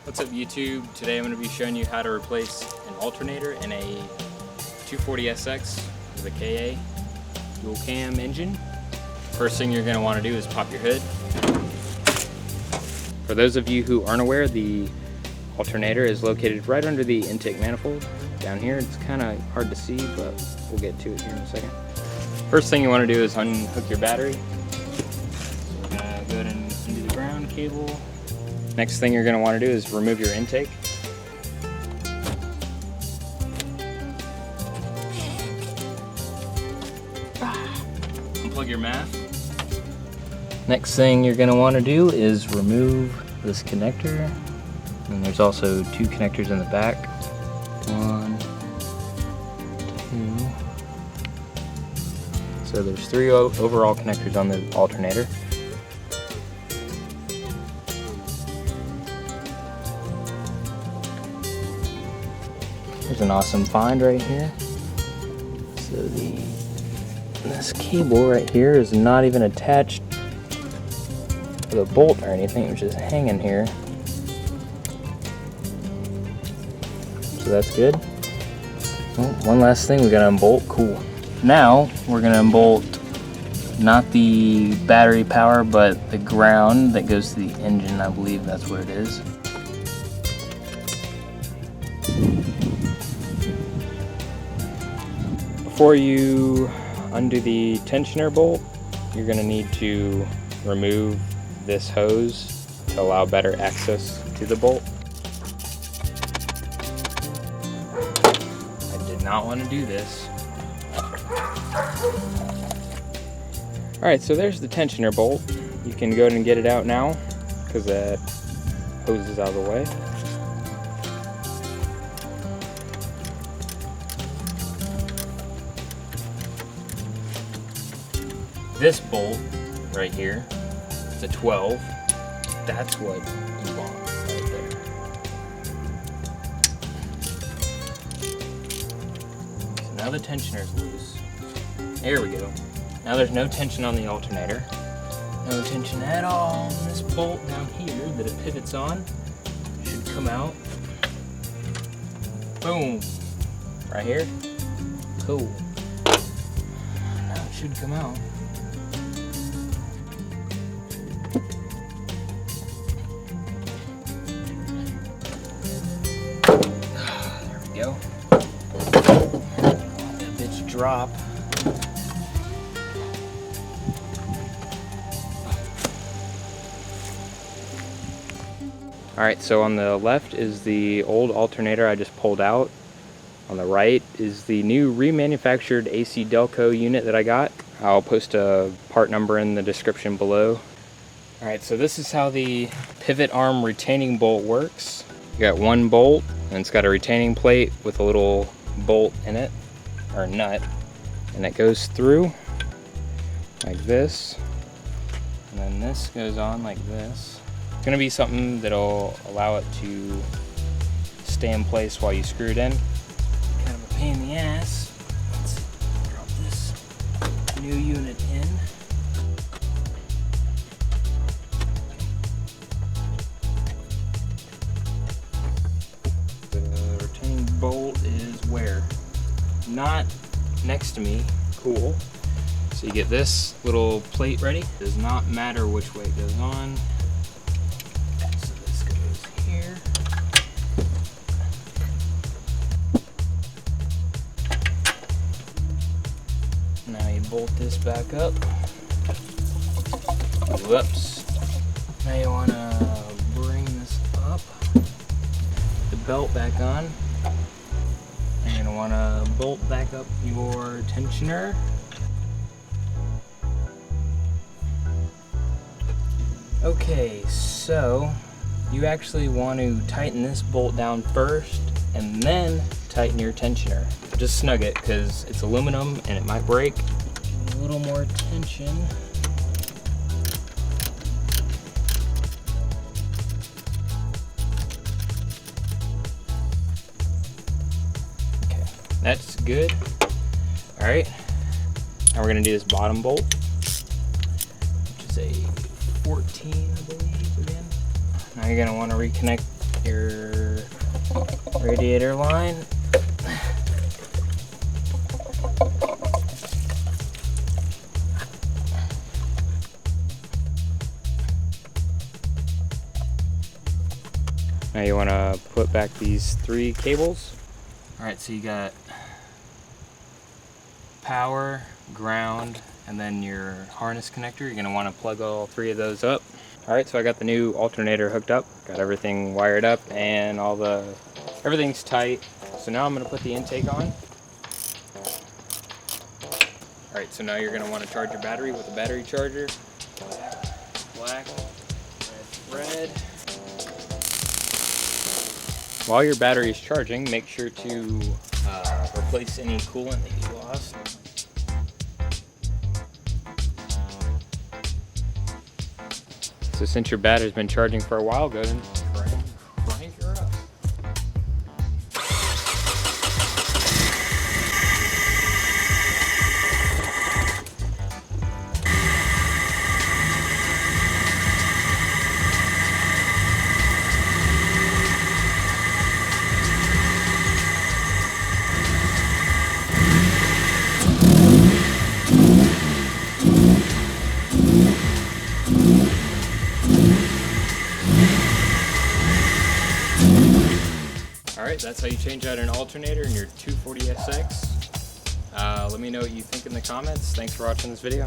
What's up YouTube? Today I'm going to be showing you how to replace an alternator in a 240SX with a KA dual cam engine. First thing you're going to want to do is pop your hood. For those of you who aren't aware, the alternator is located right under the intake manifold down here. It's kind of hard to see, but we'll get to it here in a second. First thing you want to do is unhook your battery. So we're going to go into the ground cable. Next thing you're going to want to do is remove your intake. Unplug your MAF. Next thing you're going to want to do is remove this connector. And there's also two connectors in the back. 1, 2. So there's 3 overall connectors on the alternator. There's an awesome find right here. So this cable right here is not even attached with a bolt or anything, it's just hanging here. So that's good. Well, one last thing we gotta unbolt. Cool. Now we're gonna unbolt not the battery power, but the ground that goes to the engine. I believe that's what it is. Before you undo the tensioner bolt, you're going to need to remove this hose to allow better access to the bolt. I did not want to do this. Alright, so there's the tensioner bolt. You can go ahead and get it out now because that hose is out of the way. This bolt right here, it's a 12. That's what you want right there. So now the tensioner's loose. There we go. Now there's no tension on the alternator. No tension at all on this bolt down here that it pivots on. Should come out. Boom. Right here. Cool. Now it should come out. Go. Let that bitch drop. Alright, so on the left is the old alternator I just pulled out. On the right is the new remanufactured AC Delco unit that I got. I'll post a part number in the description below. Alright, so this is how the pivot arm retaining bolt works. You got one bolt, and it's got a retaining plate with a little bolt in it, or nut, and it goes through like this, and then this goes on like this. It's going to be something that'll allow it to stay in place while you screw it in. Kind of a pain in the ass. Let's drop this new unit in. Bolt is where? Not next to me. Cool. So you get this little plate ready. Does not matter which way it goes on. So this goes here. Now you bolt this back up. Whoops. Now you want to bring this up. The belt back on. You're going to want to bolt back up your tensioner. Okay, so you actually want to tighten this bolt down first and then tighten your tensioner. Just snug it because it's aluminum and it might break. A little more tension. That's good. All right, now we're gonna do this bottom bolt, which is a 14, I believe, again. Now you're gonna wanna reconnect your radiator line. Now you want to put back these 3 cables. Alright, so you got power, ground, and then your harness connector. You're going to want to plug all 3 of those up. Alright, so I got the new alternator hooked up, got everything wired up, and everything's tight. So now I'm going to put the intake on. Alright, so now you're going to want to charge your battery with a battery charger. Black, red. While your battery is charging, make sure to replace any coolant that you lost. So since your battery's been charging for a while, go ahead and crank her up. Alright, that's how you change out an alternator in your 240SX. Let me know what you think in the comments. Thanks for watching this video.